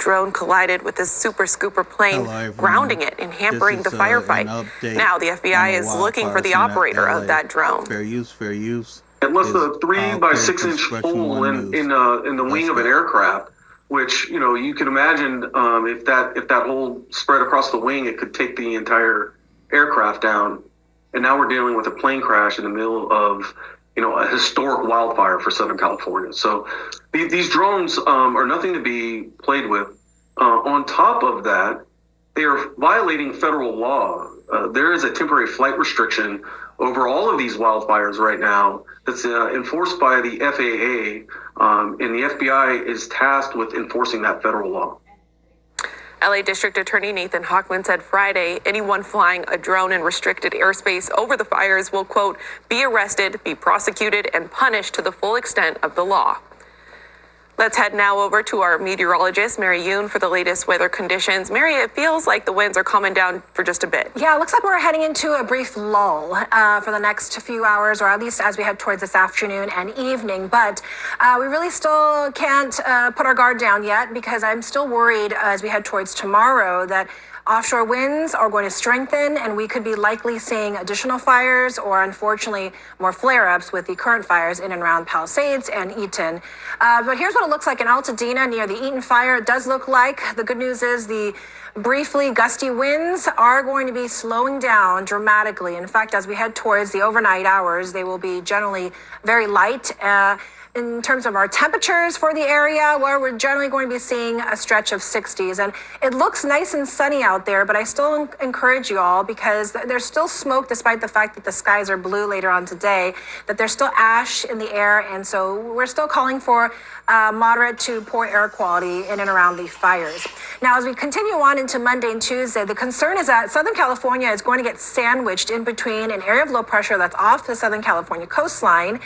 drone collided with this super scooper plane, grounding it and hampering the firefight. Now the FBI is looking for the operator of that drone. Fair use, fair use. It was a 3 by 6 inch hole in the wing of an aircraft, which, you know, you can imagine if that hole spread across the wing, it could take the entire aircraft down. And now we're dealing with a plane crash in the middle of, you know, a historic wildfire for Southern California. So these drones are nothing to be played with. On top of that, they are violating federal law. There is a temporary flight restriction over all of these wildfires right now that's enforced by the FAA, and the FBI is tasked with enforcing that federal law. LA District Attorney Nathan Hochman said Friday anyone flying a drone in restricted airspace over the fires will, quote, be arrested, be prosecuted, and punished to the full extent of the law. Let's head now over to our meteorologist, Mary Yoon, for the latest weather conditions. Mary, it feels like the winds are calming down for just a bit. Yeah, it looks like we're heading into a brief lull for the next few hours, or at least as we head towards this afternoon and evening. But we really still can't put our guard down yet, because I'm still worried as we head towards tomorrow that offshore winds are going to strengthen, and we could be likely seeing additional fires or, unfortunately, more flare-ups with the current fires in and around Palisades and Eaton. But here's what it looks like in Altadena near the Eaton fire. It does look like, the good news is, the briefly gusty winds are going to be slowing down dramatically. In fact, as we head towards the overnight hours, they will be generally very light. In terms of our temperatures for the area, where we're generally going to be seeing a stretch of 60s. And it looks nice and sunny out there, but I still encourage you all, because there's still smoke despite the fact that the skies are blue later on today, that there's still ash in the air. And so we're still calling for moderate to poor air quality in and around the fires. Now, as we continue on into Monday and Tuesday, the concern is that Southern California is going to get sandwiched in between an area of low pressure that's off the Southern California coastline,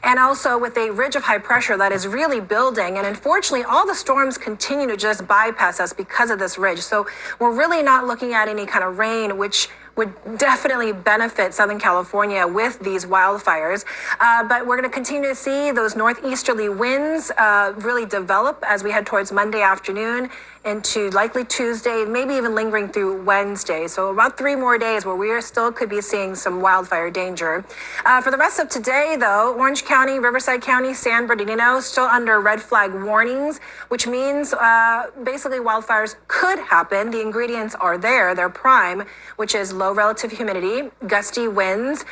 and also with a ridge of high pressure that is really building. And unfortunately, all the storms continue to just bypass us because of this ridge. So we're really not looking at any kind of rain, which would definitely benefit Southern California with these wildfires. But we're going to continue to see those northeasterly winds really develop as we head towards Monday afternoon into likely Tuesday, maybe even lingering through Wednesday. So about 3 more days where we are still could be seeing some wildfire danger. For the rest of today, though, Orange County, Riverside County, San Bernardino still under red flag warnings, which means basically wildfires could happen. The ingredients are there, they're prime, which is low relative humidity, gusty winds.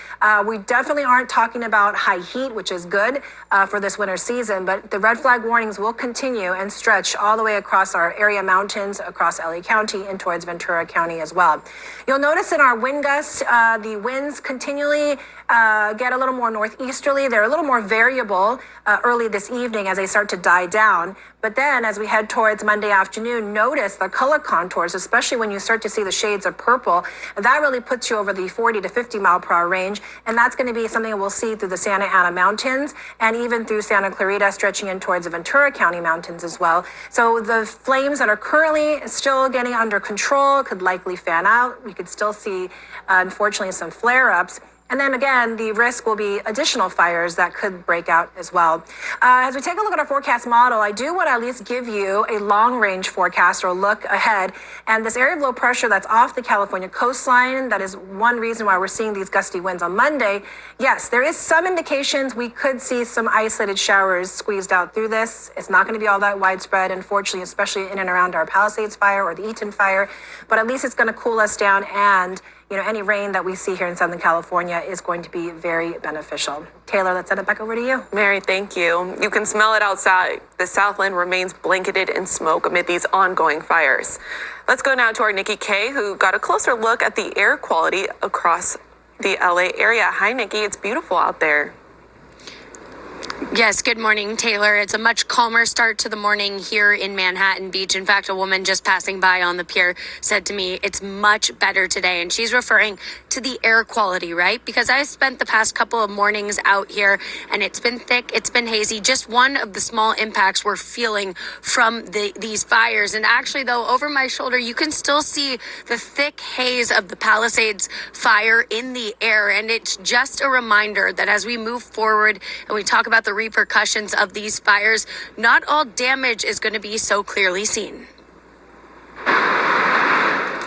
We definitely aren't talking about high heat, which is good for this winter season, but the red flag warnings will continue and stretch all the way across our area mountains, across LA County and towards Ventura County as well. You'll notice in our wind gusts, the winds continually get a little more northeasterly. They're a little more variable early this evening as they start to die down. But then as we head towards Monday afternoon, notice the color contours, especially when you start to see the shades of purple. That really puts you over the 40 to 50 mile per hour range. And that's going to be something we'll see through the Santa Ana Mountains and even through Santa Clarita, stretching in towards the Ventura County Mountains as well. So the flames that are currently still getting under control could likely fan out. We could still see, unfortunately, some flare-ups. And then again, the risk will be additional fires that could break out as well. As we take a look at our forecast model, I do want to at least give you a long-range forecast or look ahead. And this area of low pressure that's off the California coastline, that is one reason why we're seeing these gusty winds on Monday. Yes, there is some indications we could see some isolated showers squeezed out through this. It's not going to be all that widespread, unfortunately, especially in and around our Palisades fire or the Eaton fire. But at least it's going to cool us down, and any rain that we see here in Southern California is going to be very beneficial. Taylor, let's send it back over to you. Mary, thank you. You can smell it outside. The Southland remains blanketed in smoke amid these ongoing fires. Let's go now to our Nikki Kay, who got a closer look at the air quality across the LA area. Hi, Nikki. It's beautiful out there. Yes, good morning, Taylor. It's a much calmer start to the morning here in Manhattan Beach. In fact, a woman just passing by on the pier said to me, it's much better today. And she's referring to the air quality, right? Because I spent the past couple of mornings out here and it's been thick, it's been hazy. Just one of the small impacts we're feeling from these fires. And actually, though, over my shoulder, you can still see the thick haze of the Palisades fire in the air. And it's just a reminder that as we move forward and we talk about the repercussions of these fires, not all damage is going to be so clearly seen.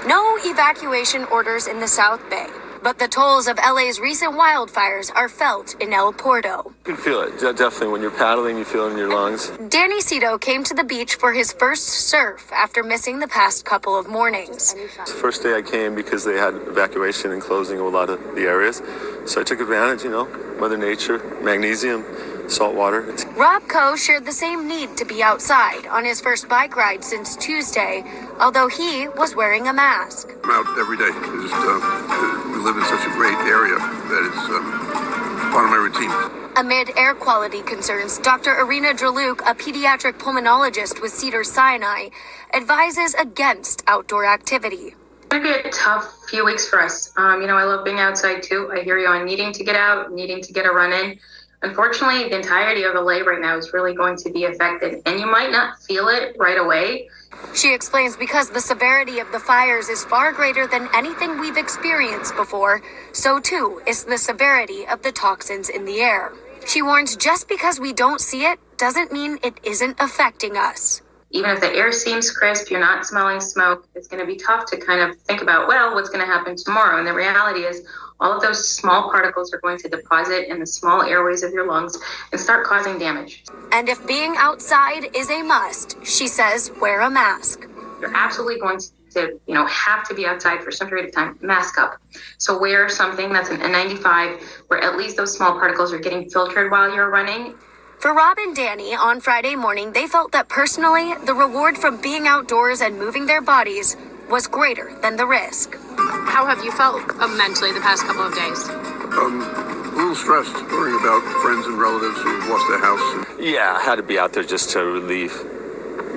No evacuation orders in the South Bay, but the tolls of LA's recent wildfires are felt in El Porto. You can feel it, definitely. When you're paddling, you feel it in your lungs. Danny Cito came to the beach for his first surf after missing the past couple of mornings. It's the first day I came because they had evacuation and closing of a lot of the areas. So I took advantage, Mother Nature, magnesium, salt water. Rob Coe shared the same need to be outside on his first bike ride since Tuesday, although he was wearing a mask. I'm out every day. We live in such a great area that it's part of my routine. Amid air quality concerns, Dr. Irina Draluk, a pediatric pulmonologist with Cedars-Sinai, advises against outdoor activity. It's going to be a tough few weeks for us. I love being outside too. I hear you on needing to get out, needing to get a run in. Unfortunately, the entirety of LA right now is really going to be affected, and you might not feel it right away. She explains because the severity of the fires is far greater than anything we've experienced before, so too is the severity of the toxins in the air. She warns just because we don't see it doesn't mean it isn't affecting us. Even if the air seems crisp, you're not smelling smoke, it's going to be tough to kind of think about, what's going to happen tomorrow? And the reality is all of those small particles are going to deposit in the small airways of your lungs and start causing damage. And if being outside is a must, she says wear a mask. You're absolutely going to have to be outside for some period of time. Mask up. So wear something that's an N95 where at least those small particles are getting filtered while you're running. For Rob and Danny, on Friday morning, they felt that personally, the reward from being outdoors and moving their bodies was greater than the risk. How have you felt mentally the past couple of days? A little stressed, worrying about friends and relatives who've lost their house. Yeah, I had to be out there just to relieve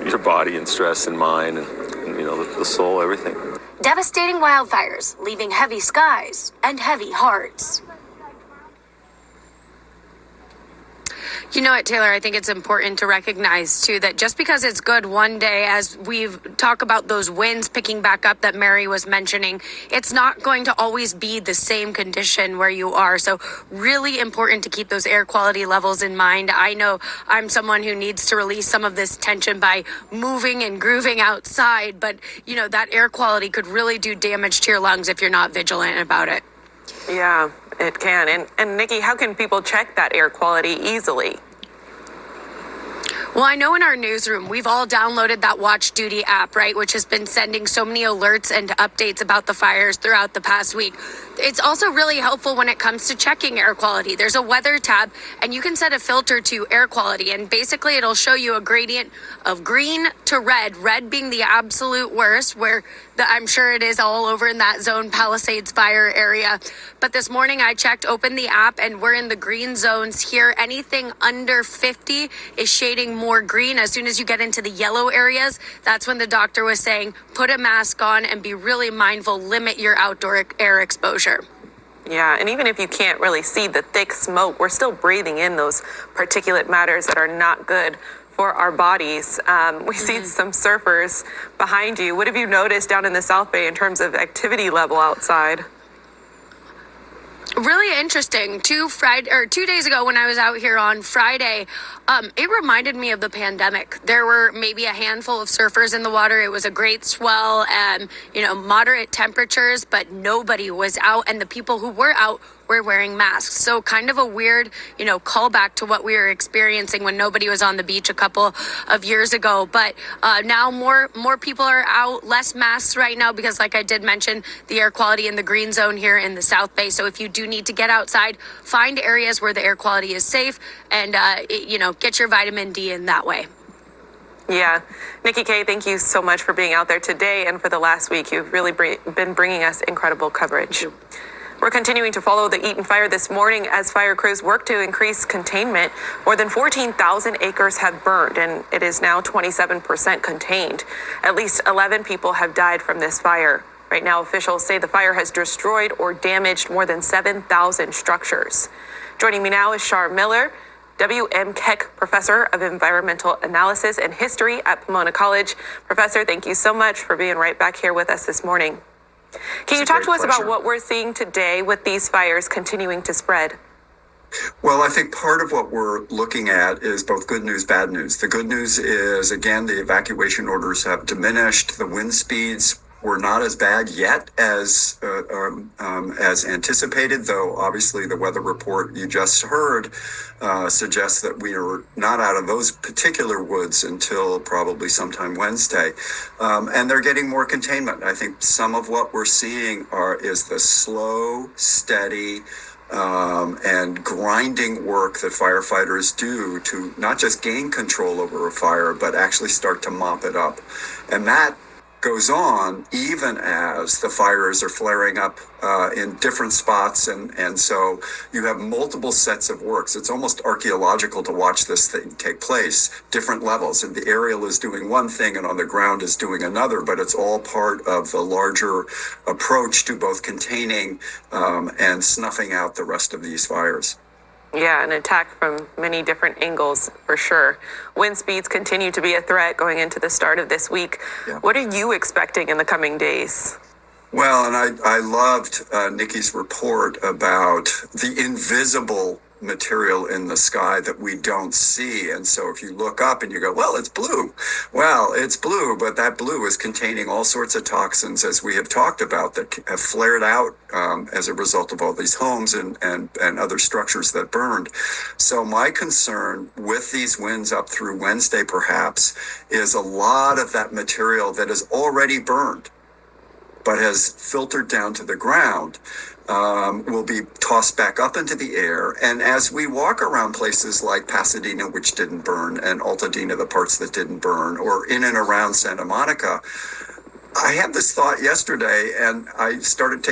your body and stress and mind and the soul, everything. Devastating wildfires, leaving heavy skies and heavy hearts. You know what, Taylor, I think it's important to recognize, too, that just because it's good one day, as we've talked about those winds picking back up that Mary was mentioning, it's not going to always be the same condition where you are. So really important to keep those air quality levels in mind. I know I'm someone who needs to release some of this tension by moving and grooving outside, but, that air quality could really do damage to your lungs if you're not vigilant about it. Yeah, it can. And Nikki, how can people check that air quality easily? Well, I know in our newsroom, we've all downloaded that Watch Duty app, right, which has been sending so many alerts and updates about the fires throughout the past week. It's also really helpful when it comes to checking air quality. There's a weather tab, and you can set a filter to air quality, and basically it'll show you a gradient of green to red being the absolute worst, where I'm sure it is all over in that zone Palisades fire area. But this morning I checked, opened the app, and we're in the green zones here. Anything under 50 is shading more green. As soon as you get into the yellow areas, that's when the doctor was saying, put a mask on and be really mindful, limit your outdoor air exposure. Yeah, and even if you can't really see the thick smoke, we're still breathing in those particulate matters that are not good for our bodies. We see some surfers behind you. What have you noticed down in the South Bay in terms of activity level outside? Really interesting. 2 days ago when I was out here on Friday, it reminded me of the pandemic. There were maybe a handful of surfers in the water. It was a great swell and, moderate temperatures, but nobody was out. And the people who were out were wearing masks. So kind of a weird, callback to what we were experiencing when nobody was on the beach a couple of years ago. But now more people are out, less masks right now because, like I did mention, the air quality in the green zone here in the South Bay. So if you do need to get outside, find areas where the air quality is safe and, get your vitamin D in that way. Yeah. Nikki Kay, thank you so much for being out there today and for the last week. You've really been bringing us incredible coverage. We're continuing to follow the Eaton fire this morning as fire crews work to increase containment. More than 14,000 acres have burned, and it is now 27% contained. At least 11 people have died from this fire. Right now, officials say the fire has destroyed or damaged more than 7,000 structures. Joining me now is Shar Miller, W.M. Keck Professor of Environmental Analysis and History at Pomona College. Professor, thank you so much for being right back here with us this morning. Can you talk to us about what we're seeing today with these fires continuing to spread? Well, I think part of what we're looking at is both good news, bad news. The good news is, again, the evacuation orders have diminished. The wind speeds we're not as bad yet as anticipated, though obviously the weather report you just heard suggests that we are not out of those particular woods until probably sometime Wednesday. And they're getting more containment. I think some of what we're seeing is the slow, steady, and grinding work that firefighters do to not just gain control over a fire, but actually start to mop it up. And that goes on even as the fires are flaring up in different spots, and so you have multiple sets of works. It's almost archaeological to watch this thing take place, different levels, and the aerial is doing one thing and on the ground is doing another, but it's all part of the larger approach to both containing and snuffing out the rest of these fires. Yeah, an attack from many different angles for sure. Wind speeds continue to be a threat going into the start of this week. Yeah. What are you expecting in the coming days? Well, and I loved Nikki's report about the invisible material in the sky that we don't see. And so if you look up and you go, well, it's blue. Well, it's blue, but that blue is containing all sorts of toxins, as we have talked about, that have flared out as a result of all these homes and other structures that burned. So my concern with these winds up through Wednesday, perhaps, is a lot of that material that is already burned but has filtered down to the ground, will be tossed back up into the air. And as we walk around places like Pasadena, which didn't burn, and Altadena, the parts that didn't burn, or in and around Santa Monica, I had this thought yesterday, and I started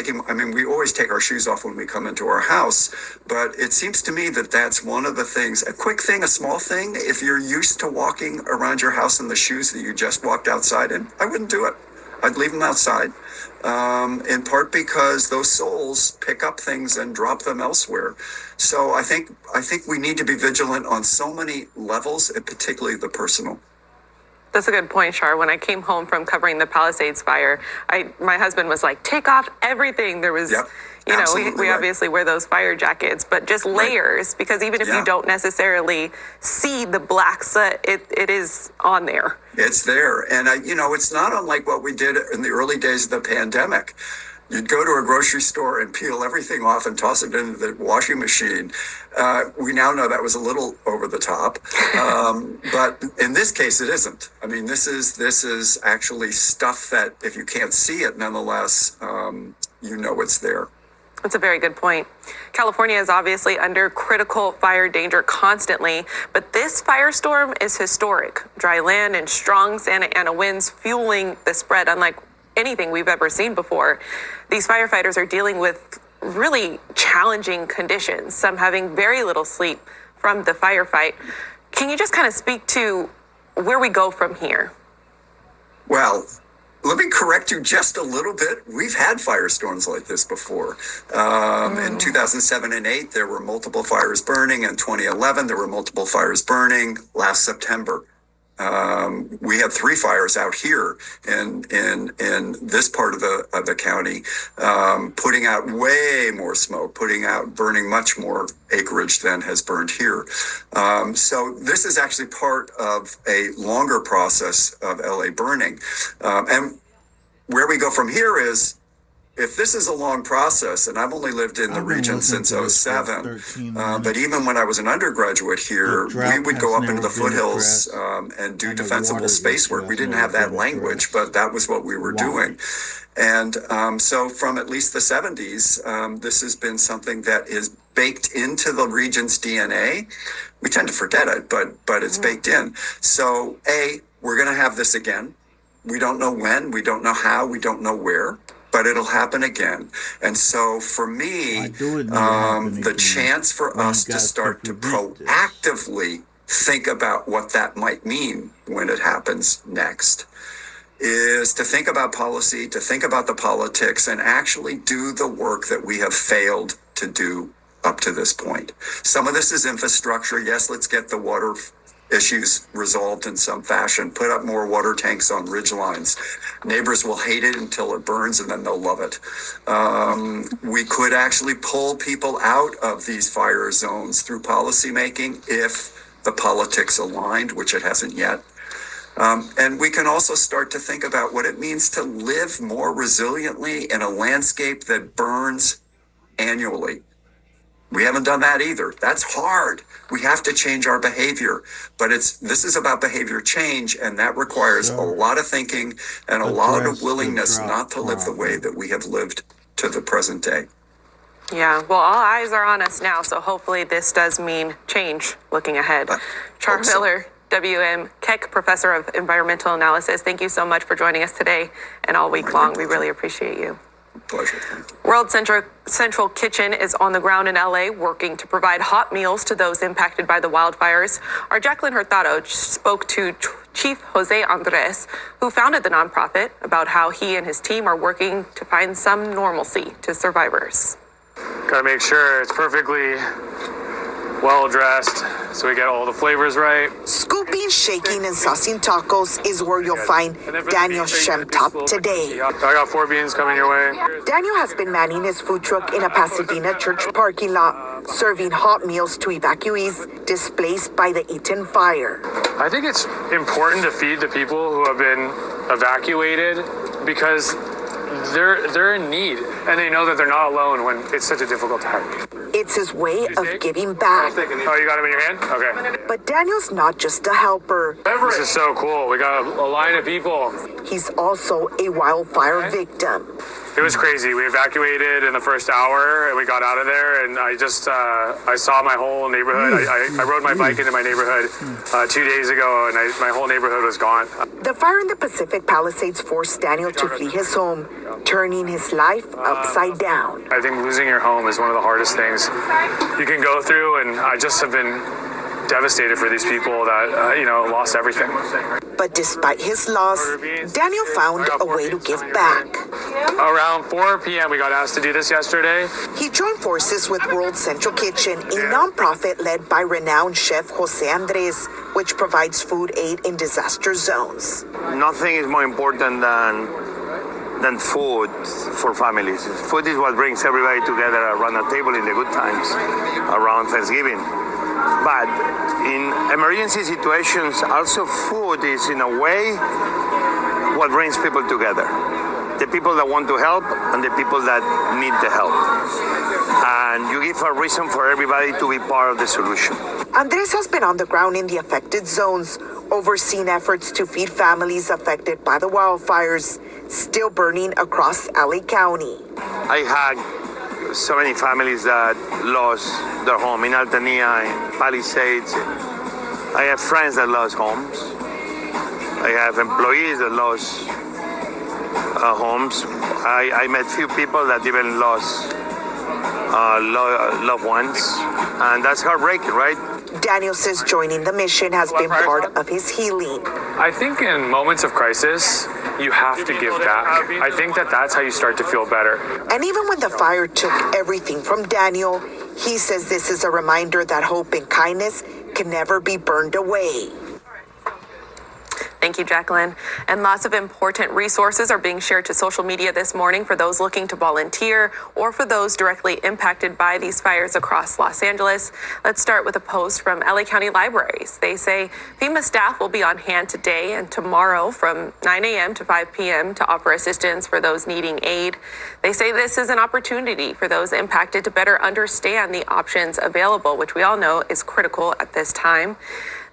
we always take our shoes off when we come into our house, but it seems to me that that's one of the things, a quick thing, a small thing. If you're used to walking around your house in the shoes that you just walked outside in, I wouldn't do it. I'd leave them outside, in part because those soles pick up things and drop them elsewhere. So I think we need to be vigilant on so many levels, and particularly the personal. That's a good point, Shar. When I came home from covering the Palisades fire, my husband was like, take off everything. There was, Yep, we right. obviously wear those fire jackets, but just layers, right. Because even if you don't necessarily see the black soot, it is on there. It's there. And, it's not unlike what we did in the early days of the pandemic. You'd go to a grocery store and peel everything off and toss it into the washing machine. We now know that was a little over the top, but in this case, it isn't. I mean, this is actually stuff that, if you can't see it, nonetheless, it's there. That's a very good point. California is obviously under critical fire danger constantly, but this firestorm is historic. Dry land and strong Santa Ana winds fueling the spread, unlike anything we've ever seen before. These firefighters are dealing with really challenging conditions, some having very little sleep from the firefight. Can you just kind of speak to where we go from here? Well, let me correct you just a little bit. We've had firestorms like this before. In 2007 and 2008, there were multiple fires burning. In 2011, there were multiple fires burning. Last September, we had 3 fires out here in this part of the county, putting out way more smoke, burning much more acreage than has burned here. So this is actually part of a longer process of LA burning. And where we go from here is, if this is a long process, and I've only lived in the region since 2007, but even when I was an undergraduate here, we would go up into the foothills and do defensible space work. We didn't have that language, but that was what we were doing. And so from at least the 70s, this has been something that is baked into the region's DNA. We tend to forget it, but it's baked in. So we're going to have this again. We don't know when, we don't know how, we don't know where, but it'll happen again. And so for me, the chance for us to start to proactively think about what that might mean when it happens next is to think about policy, to think about the politics, and actually do the work that we have failed to do up to this point. Some of this is infrastructure. Yes, let's get the water issues resolved in some fashion. Put up more water tanks on ridge lines. Neighbors will hate it until it burns, and then they'll love it. We could actually pull people out of these fire zones through policymaking if the politics aligned, which it hasn't yet. And we can also start to think about what it means to live more resiliently in a landscape that burns annually. We haven't done that either. That's hard. We have to change our behavior, but this is about behavior change, and that requires a lot of thinking and a lot of willingness not to live the way that we have lived to the present day. Yeah, well, all eyes are on us now, so hopefully this does mean change looking ahead. Char Miller, WM Keck Professor of Environmental Analysis, thank you so much for joining us today and all week long. We really appreciate you. Pleasure. Thank you. World Central Kitchen is on the ground in LA working to provide hot meals to those impacted by the wildfires. Our Jacqueline Hurtado spoke to Chief Jose Andres, who founded the nonprofit, about how he and his team are working to find some normalcy to survivors. Gotta make sure it's perfectly well dressed so we get all the flavors right. Scooping, shaking, and saucing tacos is where you'll find Daniel Shemtop today. I got 4 beans coming your way. Daniel has been manning his food truck in a Pasadena church parking lot, serving hot meals to evacuees displaced by the Eaton fire. I think it's important to feed the people who have been evacuated because they're in need, and they know that they're not alone when it's such a difficult time. It's his way of giving back. Oh, you got them in your hand? Okay. But Daniel's not just a helper. This is so cool. We got a line of people. He's also a wildfire victim. It was crazy. We evacuated in the first hour, and we got out of there, and I just, I saw my whole neighborhood. I rode my bike into my neighborhood 2 days ago, and my whole neighborhood was gone. The fire in the Pacific Palisades forced Daniel to flee his home, turning his life upside down. I think losing your home is one of the hardest things you can go through, and I just have been devastated for these people that, lost everything. But despite his loss, Daniel found a way to give back. Around 4 p.m., we got asked to do this yesterday. He joined forces with World Central Kitchen, a nonprofit led by renowned chef Jose Andres, which provides food aid in disaster zones. Nothing is more important than food for families. Food is what brings everybody together around a table in the good times, around Thanksgiving. But in emergency situations, also food is, in a way, what brings people together. The people that want to help and the people that need the help. And you give a reason for everybody to be part of the solution. Andres has been on the ground in the affected zones, overseeing efforts to feed families affected by the wildfires still burning across LA County. I had so many families that lost their home in Altamira, in Palisades. I have friends that lost homes. I have employees that lost homes. I met few people that even lost loved ones, and that's heartbreaking, right? Daniel says joining the mission has been part of his healing. I think in moments of crisis, you have to give back. I think that's how you start to feel better. And even when the fire took everything from Daniel, he says this is a reminder that hope and kindness can never be burned away. Thank you, Jacqueline. And lots of important resources are being shared to social media this morning for those looking to volunteer or for those directly impacted by these fires across Los Angeles. Let's start with a post from LA County Libraries. They say FEMA staff will be on hand today and tomorrow from 9 a.m. to 5 p.m. to offer assistance for those needing aid. They say this is an opportunity for those impacted to better understand the options available, which we all know is critical at this time.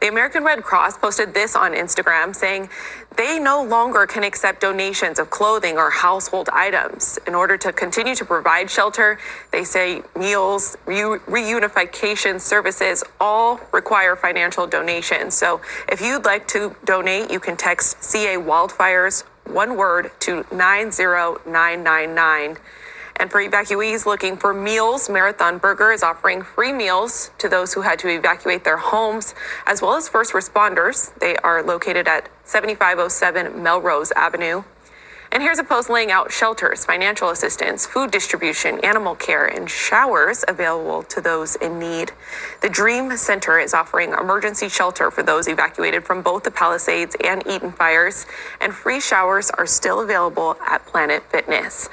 The American Red Cross posted this on Instagram saying they no longer can accept donations of clothing or household items. In order to continue to provide shelter, they say meals, reunification services all require financial donations. So if you'd like to donate, you can text CA Wildfires, one word, to 90999. And for evacuees looking for meals, Marathon Burger is offering free meals to those who had to evacuate their homes, as well as first responders. They are located at 7507 Melrose Avenue. And here's a post laying out shelters, financial assistance, food distribution, animal care, and showers available to those in need. The Dream Center is offering emergency shelter for those evacuated from both the Palisades and Eaton fires, and free showers are still available at Planet Fitness.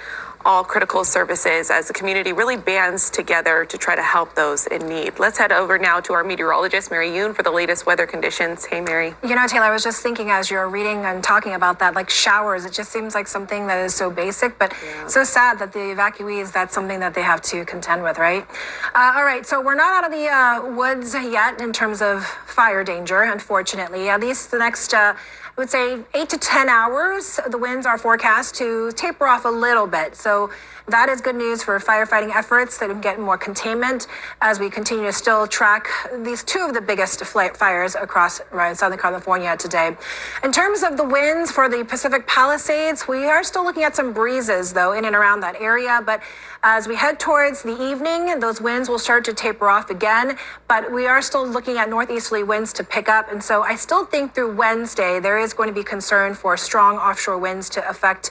all critical services as the community really bands together to try to help those in need. Let's head over now to our meteorologist, Mary Yoon, for the latest weather conditions. Hey, Mary. You know, Taylor, I was just thinking as you're reading and talking about that, like showers, it just seems like something that is so basic, but so sad that the evacuees, that's something that they have to contend with, right? All right, so we're not out of the woods yet in terms of fire danger, unfortunately. At least the next, I would say 8 to 10 hours, the winds are forecast to taper off a little bit. So that is good news for firefighting efforts that get more containment as we continue to still track these two of the biggest fires across Southern California today. In terms of the winds for the Pacific Palisades, we are still looking at some breezes, though, in and around that area. But as we head towards the evening, those winds will start to taper off again. But we are still looking at northeasterly winds to pick up. And so I still think through Wednesday, there is going to be concern for strong offshore winds to affect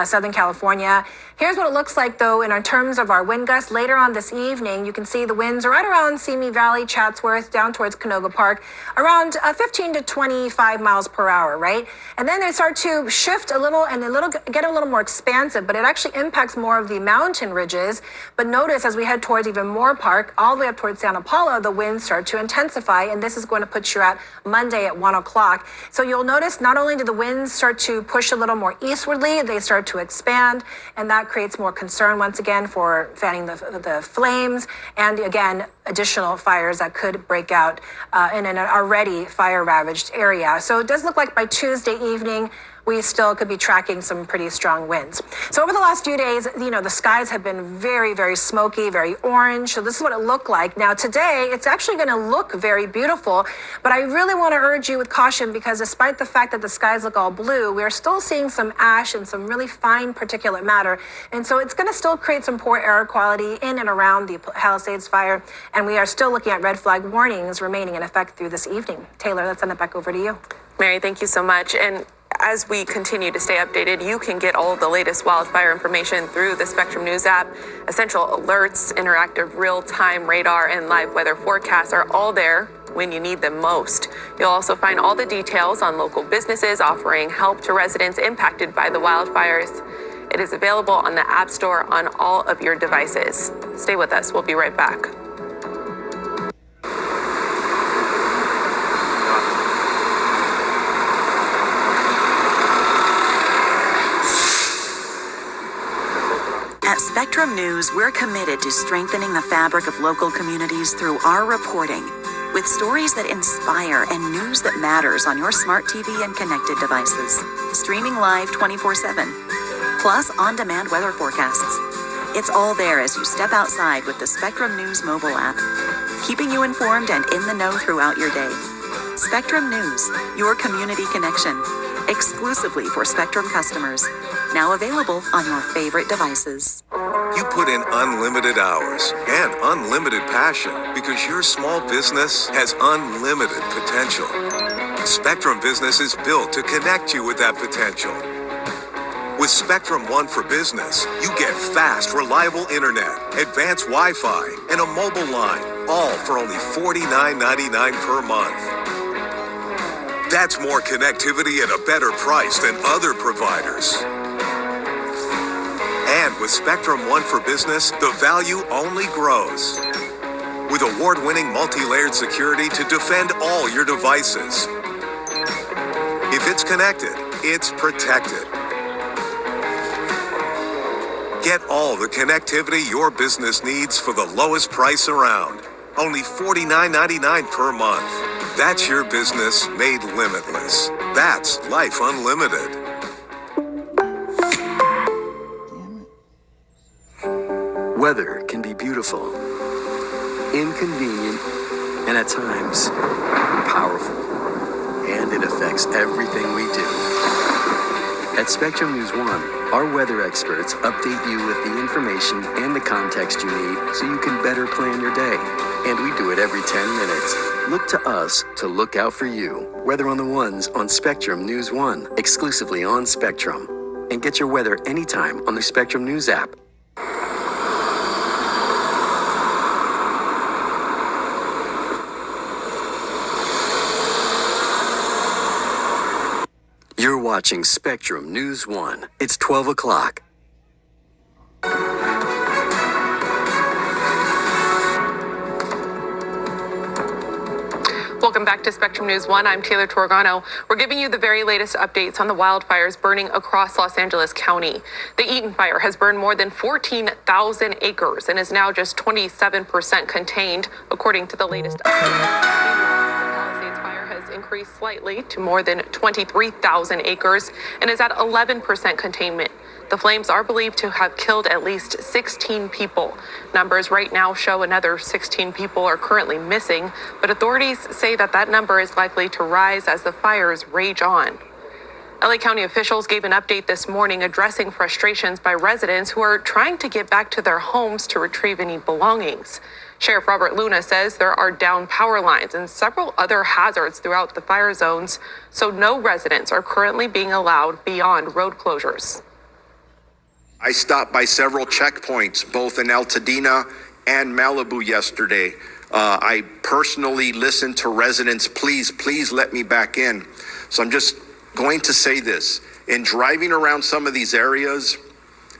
Southern California. Here's what it looks like, though, in terms of our wind gusts. Later on this evening, you can see the winds are right around Simi Valley, Chatsworth, down towards Canoga Park, around 15 to 25 miles per hour, right? And then they start to shift a little and get a little more expansive, but it actually impacts more of the mountain ridges. But notice as we head towards even more park, all the way up towards Santa Paula, the winds start to intensify, and this is going to put you at Monday at 1 o'clock. So you'll notice not only do the winds start to push a little more eastwardly, they start to expand, and that creates more concern once again for fanning the flames, and again, additional fires that could break out in an already fire-ravaged area. So it does look like by Tuesday evening, we still could be tracking some pretty strong winds. So over the last few days, you know, the skies have been very, very smoky, very orange. So this is what it looked like. Now today, it's actually going to look very beautiful, but I really want to urge you with caution because despite the fact that the skies look all blue, we're still seeing some ash and some really fine particulate matter. And so it's going to still create some poor air quality in and around the Palisades fire. And we are still looking at red flag warnings remaining in effect through this evening. Taylor, let's send it back over to you. Mary, thank you so much. And as we continue to stay updated, you can get all of the latest wildfire information through the Spectrum News app. Essential alerts, interactive real-time radar, and live weather forecasts are all there when you need them most. You'll also find all the details on local businesses offering help to residents impacted by the wildfires. It is available on the App Store on all of your devices. Stay with us. We'll be right back. At Spectrum News, we're committed to strengthening the fabric of local communities through our reporting, with stories that inspire and news that matters on your smart TV and connected devices. Streaming live 24/7, plus on-demand weather forecasts. It's all there as you step outside with the Spectrum News mobile app, keeping you informed and in the know throughout your day. Spectrum News, your community connection, exclusively for Spectrum customers. Now available on your favorite devices. You put in unlimited hours and unlimited passion because your small business has unlimited potential. Spectrum Business is built to connect you with that potential. With Spectrum One for Business, you get fast, reliable internet, advanced Wi-Fi, and a mobile line, all for only $49.99 per month. That's more connectivity at a better price than other providers. And with Spectrum One for Business, the value only grows. With award-winning multi-layered security to defend all your devices. If it's connected, it's protected. Get all the connectivity your business needs for the lowest price around. Only $49.99 per month. That's your business made limitless. That's life unlimited. Weather can be beautiful, inconvenient, and at times powerful. And it affects everything we do. At Spectrum News One, our weather experts update you with the information and the context you need so you can better plan your day. And we do it every 10 minutes. Look to us to look out for you. Weather on the Ones on Spectrum News One, exclusively on Spectrum. And get your weather anytime on the Spectrum News app. You're watching Spectrum News One. It's 12 o'clock. Welcome back to Spectrum News 1. I'm Taylor Torgano. We're giving you the very latest updates on the wildfires burning across Los Angeles County. The Eaton fire has burned more than 14,000 acres and is now just 27% contained, according to the latest update. Increased slightly to more than 23,000 acres and is at 11% containment. The flames are believed to have killed at least 16 people. Numbers right now show another 16 people are currently missing, but authorities say that number is likely to rise as the fires rage on. LA County officials gave an update this morning addressing frustrations by residents who are trying to get back to their homes to retrieve any belongings. Sheriff Robert Luna says there are down power lines and several other hazards throughout the fire zones, so no residents are currently being allowed beyond road closures. I stopped by several checkpoints, both in Altadena and Malibu yesterday. I personally listened to residents, please let me back in. So I'm just going to say this. In driving around some of these areas,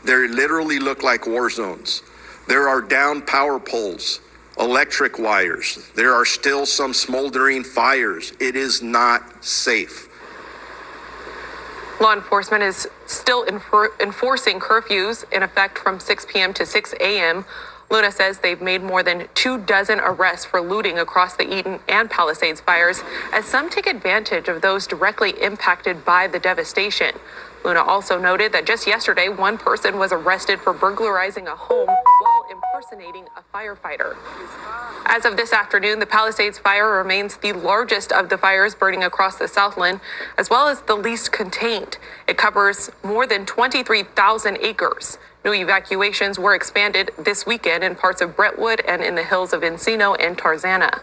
they literally look like war zones. There are down power poles, electric wires. There are still some smoldering fires. It is not safe. Law enforcement is still enforcing curfews in effect from 6 p.m. to 6 a.m. Luna says they've made more than 24 arrests for looting across the Eaton and Palisades fires, as some take advantage of those directly impacted by the devastation. Luna also noted that just yesterday, one person was arrested for burglarizing a home while impersonating a firefighter. As of this afternoon, the Palisades fire remains the largest of the fires burning across the Southland, as well as the least contained. It covers more than 23,000 acres. New evacuations were expanded this weekend in parts of Brentwood and in the hills of Encino and Tarzana.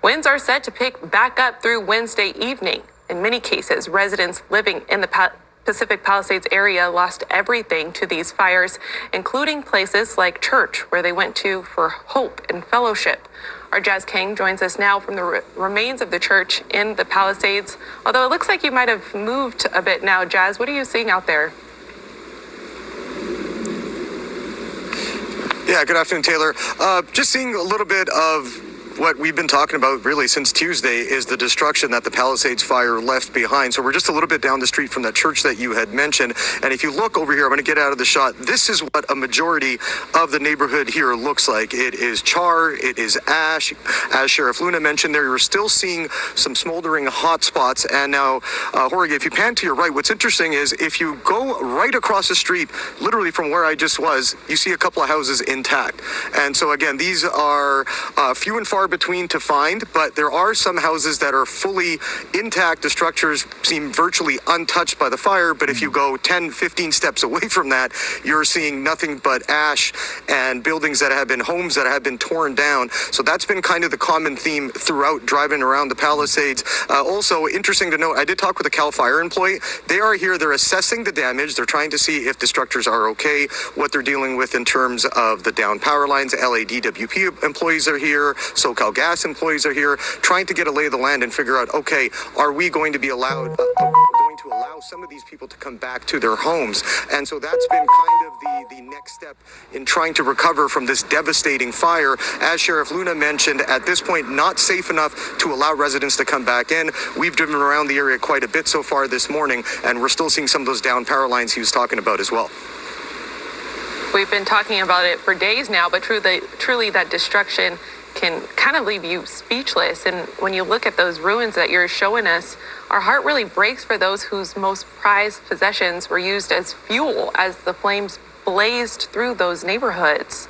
Winds are set to pick back up through Wednesday evening. In many cases, residents living in the Pacific Palisades area lost everything to these fires, including places like church, where they went to for hope and fellowship. Our Jazz King joins us now from the remains of the church in the Palisades. Although it looks like you might have moved a bit now, Jazz, what are you seeing out there? Yeah, good afternoon, Taylor. Just seeing a little bit of what we've been talking about really since Tuesday is the destruction that the Palisades fire left behind. So we're just a little bit down the street from that church that you had mentioned. And if you look over here, I'm going to get out of the shot. This is what a majority of the neighborhood here looks like. It is char, it is ash. As Sheriff Luna mentioned there, you're still seeing some smoldering hot spots. And now, Jorge, if you pan to your right, what's interesting is if you go right across the street, literally from where I just was, you see a couple of houses intact. And so again, these are few and far between to find, but there are some houses that are fully intact. The structures seem virtually untouched by the fire, but if you go 10, 15 steps away from that, you're seeing nothing but ash and buildings that have been homes that have been torn down. So that's been kind of the common theme throughout driving around the Palisades. Also interesting to note, I did talk with a CAL FIRE employee. They are here, they're assessing the damage. They're trying to see if the structures are okay, what they're dealing with in terms of the down power lines. LADWP employees are here, SoCal Gas employees are here, trying to get a lay of the land and figure out, okay, are we going to be allowed, going to allow some of these people to come back to their homes? And so that's been kind of the next step in trying to recover from this devastating fire. As Sheriff Luna mentioned, at this point, not safe enough to allow residents to come back in. We've driven around the area quite a bit so far this morning, and we're still seeing some of those down power lines he was talking about as well. We've been talking about it for days now, but truly that destruction can kind of leave you speechless. And when you look at those ruins that you're showing us, our heart really breaks for those whose most prized possessions were used as fuel as the flames blazed through those neighborhoods.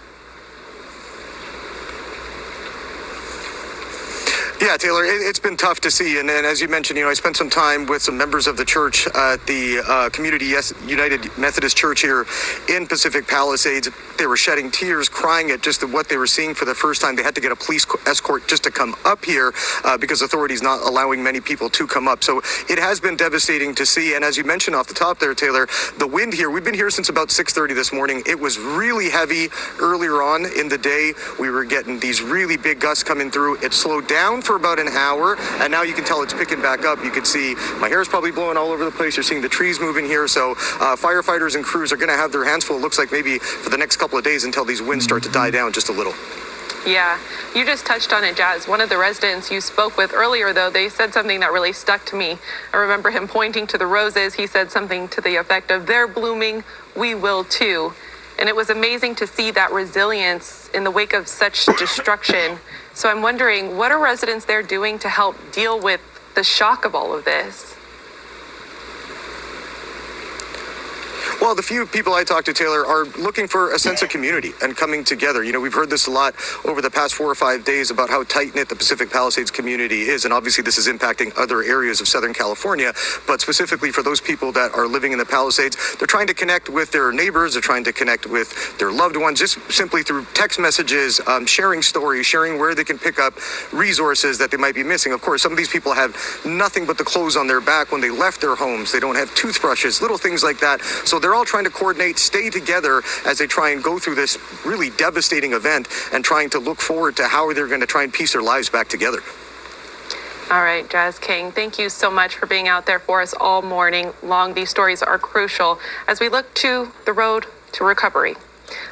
Yeah, Taylor, it's been tough to see. And as you mentioned, I spent some time with some members of the church at the Community United Methodist Church here in Pacific Palisades. They were shedding tears, crying at just what they were seeing for the first time. They had to get a police escort just to come up here because authorities not allowing many people to come up. So it has been devastating to see. And as you mentioned off the top there, Taylor, the wind here, we've been here since about 6:30 this morning. It was really heavy earlier on in the day. We were getting these really big gusts coming through. It slowed down for about an hour, and now you can tell it's picking back up. You can see my hair is probably blowing all over the place. You're seeing the trees moving here. So firefighters and crews are going to have their hands full, it looks like, maybe for the next couple of days until these winds start to die down just a little. Yeah, you just touched on it, Jazz. One of the residents you spoke with earlier, though, they said something that really stuck to me. I remember him pointing to the roses. He said something to the effect of, "They're blooming, we will too." And it was amazing to see that resilience in the wake of such destruction. So I'm wondering, what are residents there doing to help deal with the shock of all of this? Well, the few people I talked to, Taylor, are looking for a sense of community and coming together. You know, we've heard this a lot over the past 4 or 5 days about how tight-knit the Pacific Palisades community is, and obviously this is impacting other areas of Southern California, but specifically for those people that are living in the Palisades, they're trying to connect with their neighbors, they're trying to connect with their loved ones, just simply through text messages, sharing stories, sharing where they can pick up resources that they might be missing. Of course, some of these people have nothing but the clothes on their back when they left their homes. They don't have toothbrushes, little things like that. So they're all trying to coordinate, stay together as they try and go through this really devastating event and trying to look forward to how they're going to try and piece their lives back together. All right, Jazz King, thank you so much for being out there for us all morning long. These stories are crucial as we look to the road to recovery.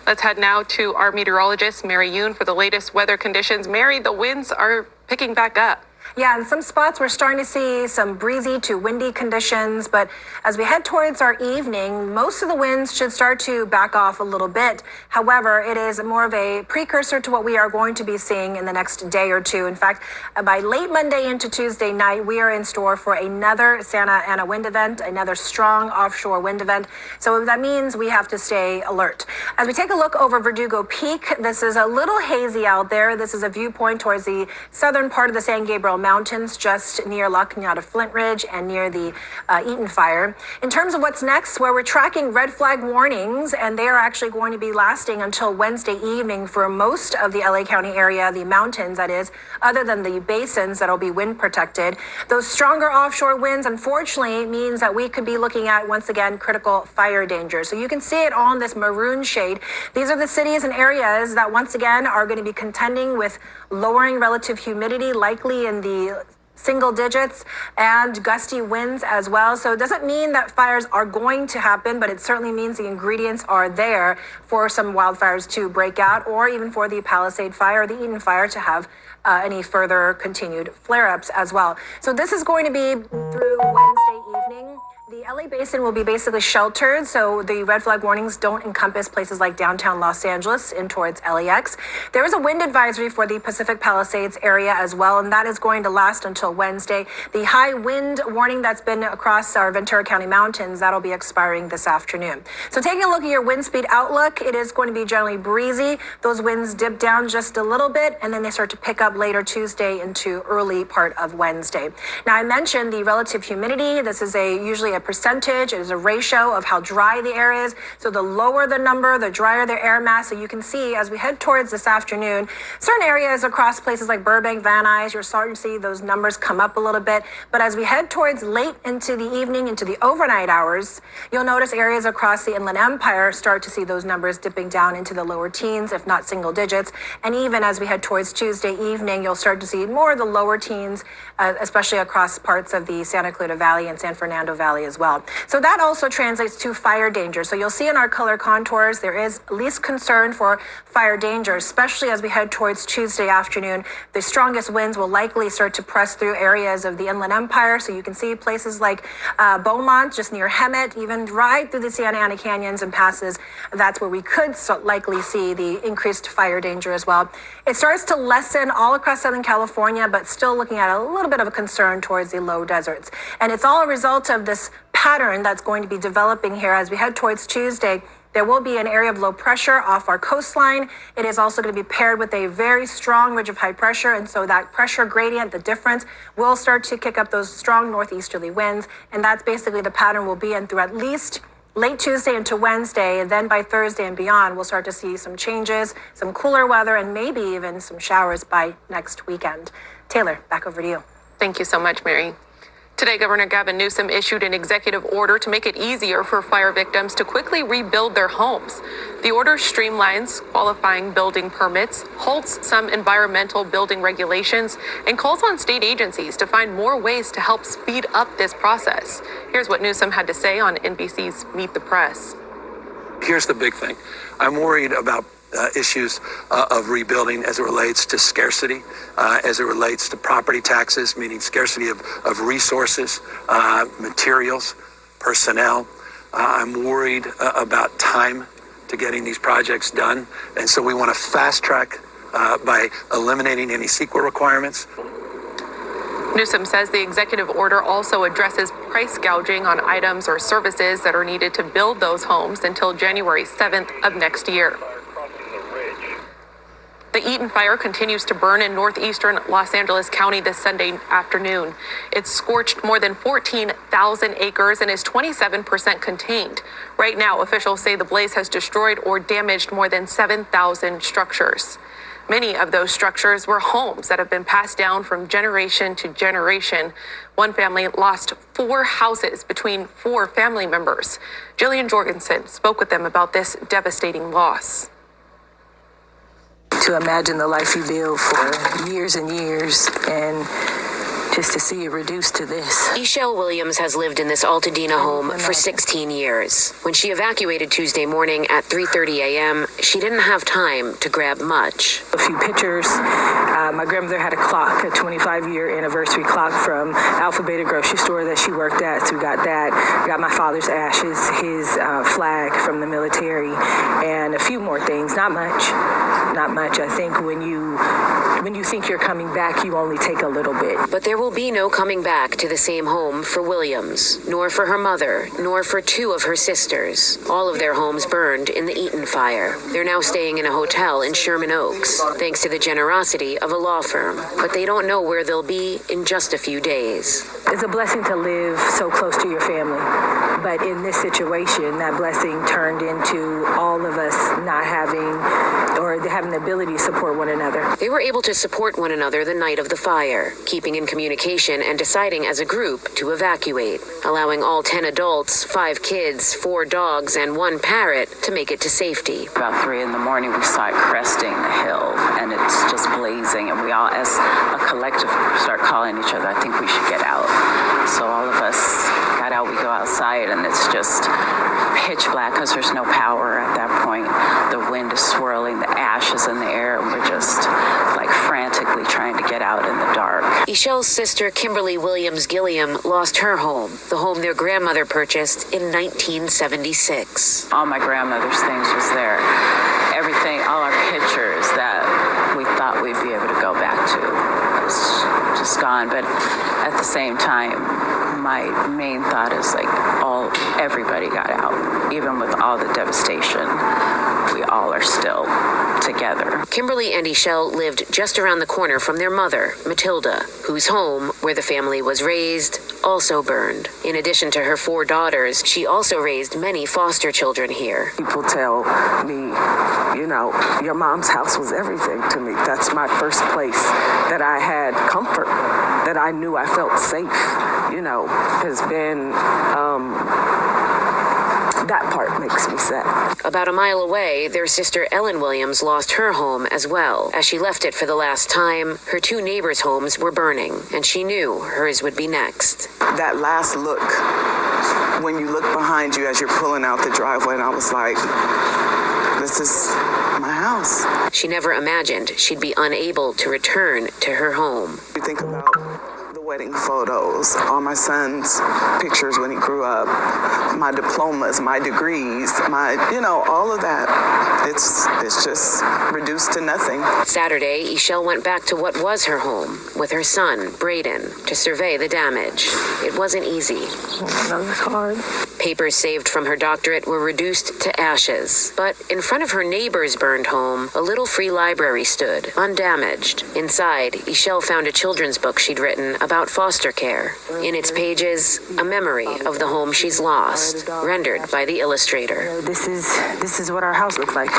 Let's head now to our meteorologist, Mary Yoon, for the latest weather conditions. Mary, the winds are picking back up. Yeah, in some spots we're starting to see some breezy to windy conditions, but as we head towards our evening, most of the winds should start to back off a little bit. However, it is more of a precursor to what we are going to be seeing in the next day or two. In fact, by late Monday into Tuesday night, we are in store for another Santa Ana wind event, another strong offshore wind event. So that means we have to stay alert. As we take a look over Verdugo Peak, this is a little hazy out there. This is a viewpoint towards the southern part of the San Gabriel Mountains, just near La Cañada Flint Ridge and near the Eaton Fire. In terms of what's next, where we're tracking red flag warnings, and they are actually going to be lasting until Wednesday evening for most of the LA County area, the mountains that is, other than the basins that'll be wind protected. Those stronger offshore winds, unfortunately, means that we could be looking at, once again, critical fire danger. So you can see it on this maroon shade. These are the cities and areas that, once again, are going to be contending with lowering relative humidity, likely in the single digits, and gusty winds as well. So it doesn't mean that fires are going to happen, but it certainly means the ingredients are there for some wildfires to break out, or even for the Palisade Fire or the Eaton Fire to have any further continued flare-ups as well. So this is going to be through Wednesday evening. The LA Basin will be basically sheltered, so the red flag warnings don't encompass places like downtown Los Angeles in towards LAX. There is a wind advisory for the Pacific Palisades area as well, and that is going to last until Wednesday. The high wind warning that's been across our Ventura County mountains, that'll be expiring this afternoon. So taking a look at your wind speed outlook, it is going to be generally breezy. Those winds dip down just a little bit, and then they start to pick up later Tuesday into early part of Wednesday. Now, I mentioned the relative humidity. This is usually a percentage. It is a ratio of how dry the air is. So the lower the number, the drier the air mass. So you can see as we head towards this afternoon, certain areas across places like Burbank, Van Nuys, you're starting to see those numbers come up a little bit. But as we head towards late into the evening, into the overnight hours, you'll notice areas across the Inland Empire start to see those numbers dipping down into the lower teens, if not single digits. And even as we head towards Tuesday evening, you'll start to see more of the lower teens, especially across parts of the Santa Clarita Valley and San Fernando Valley as well. So that also translates to fire danger. So you'll see in our color contours, there is least concern for fire danger, especially as we head towards Tuesday afternoon. The strongest winds will likely start to press through areas of the Inland Empire. So you can see places like Beaumont, just near Hemet, even right through the Santa Ana Canyons and passes. That's where we could likely see the increased fire danger as well. It starts to lessen all across Southern California, but still looking at a little bit of a concern towards the low deserts. And it's all a result of this pattern that's going to be developing here as we head towards Tuesday. There will be an area of low pressure off our coastline. It is also going to be paired with a very strong ridge of high pressure. And so that pressure gradient, the difference, will start to kick up those strong northeasterly winds. And that's basically the pattern we'll be in through at least late Tuesday into Wednesday. And then by Thursday and beyond, we'll start to see some changes, some cooler weather, and maybe even some showers by next weekend. Taylor, back over to you. Thank you so much, Mary. Today, Governor Gavin Newsom issued an executive order to make it easier for fire victims to quickly rebuild their homes. The order streamlines qualifying building permits, halts some environmental building regulations, and calls on state agencies to find more ways to help speed up this process. Here's what Newsom had to say on NBC's Meet the Press. Here's the big thing. I'm worried about issues of rebuilding as it relates to scarcity, as it relates to property taxes, meaning scarcity of resources, materials, personnel. I'm worried about time to getting these projects done. And so we want to fast track by eliminating any CEQA requirements. Newsom says the executive order also addresses price gouging on items or services that are needed to build those homes until January 7th of next year. The Eaton fire continues to burn in northeastern Los Angeles County this Sunday afternoon. It's scorched more than 14,000 acres and is 27% contained. Right now, officials say the blaze has destroyed or damaged more than 7,000 structures. Many of those structures were homes that have been passed down from generation to generation. One family lost 4 houses between 4 family members. Jillian Jorgensen spoke with them about this devastating loss. To imagine the life you build for years and years, and just to see it reduced to this. Ishelle Williams has lived in this Altadena home for 16 years. When she evacuated Tuesday morning at 3:30 a.m., she didn't have time to grab much. A few pictures. My grandmother had a clock, a 25-year anniversary clock from Alpha Beta grocery store that she worked at, so we got that. We got my father's ashes, his flag from the military, and a few more things. Not much. I think when you think you're coming back, you only take a little bit. But there will be no coming back to the same home for Williams, nor for her mother, nor for 2 of her sisters. All of their homes burned in the Eaton fire. They're now staying in a hotel in Sherman Oaks, thanks to the generosity of a law firm. But they don't know where they'll be in just a few days. It's a blessing to live so close to your family. But in this situation, that blessing turned into all of us not having the ability to support one another. They were able to support one another the night of the fire, keeping in communication and deciding as a group to evacuate, allowing all 10 adults, 5 kids, 4 dogs, and 1 parrot to make it to safety. About 3 in the morning, we saw it cresting the hill, and it's just blazing, and we all, as a collective, start calling each other, I think we should get out. So all of us got out, we go outside, and it's just pitch black because there's no power at that point. The wind is swirling, the ash is in the air, and we're just like frantically trying to get out in the dark. Ishelle's sister, Kimberly Williams Gilliam, lost her home, the home their grandmother purchased in 1976. All my grandmother's things was there. Everything, all our pictures that we thought we'd be able to go back to was just gone. But at the same time, my main thought is everybody got out. Even with all the devastation, we all are still together. Kimberly and Ishelle lived just around the corner from their mother, Matilda, whose home, where the family was raised, also burned. In addition to her 4 daughters, she also raised many foster children here. People tell me, your mom's house was everything to me. That's my first place that I had comfort, that I knew I felt safe, has been, that part makes me sad. About a mile away, their sister Ellen Williams lost her home as well. As she left it for the last time, her 2 neighbors' homes were burning, and she knew hers would be next. That last look, when you look behind you as you're pulling out the driveway, and I was like, this is my house. She never imagined she'd be unable to return to her home. You think about the wedding photos, all my son's pictures when he grew up, my diplomas, my degrees, all of that. It's just reduced to nothing. Saturday, Ishelle went back to what was her home with her son, Braden, to survey the damage. It wasn't easy. That was hard. Papers saved from her doctorate were reduced to ashes. But in front of her neighbor's burned home, a little free library stood, undamaged. Inside, Ishelle found a children's book she'd written about foster care. In its pages, a memory of the home she's lost, rendered by the illustrator. This is what our house looks like.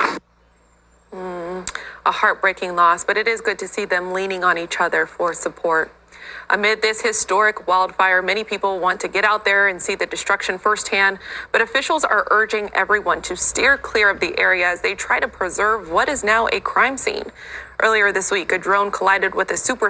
A heartbreaking loss, but it is good to see them leaning on each other for support. Amid this historic wildfire, many people want to get out there and see the destruction firsthand, but officials are urging everyone to steer clear of the area as they try to preserve what is now a crime scene. Earlier this week, a drone collided with a super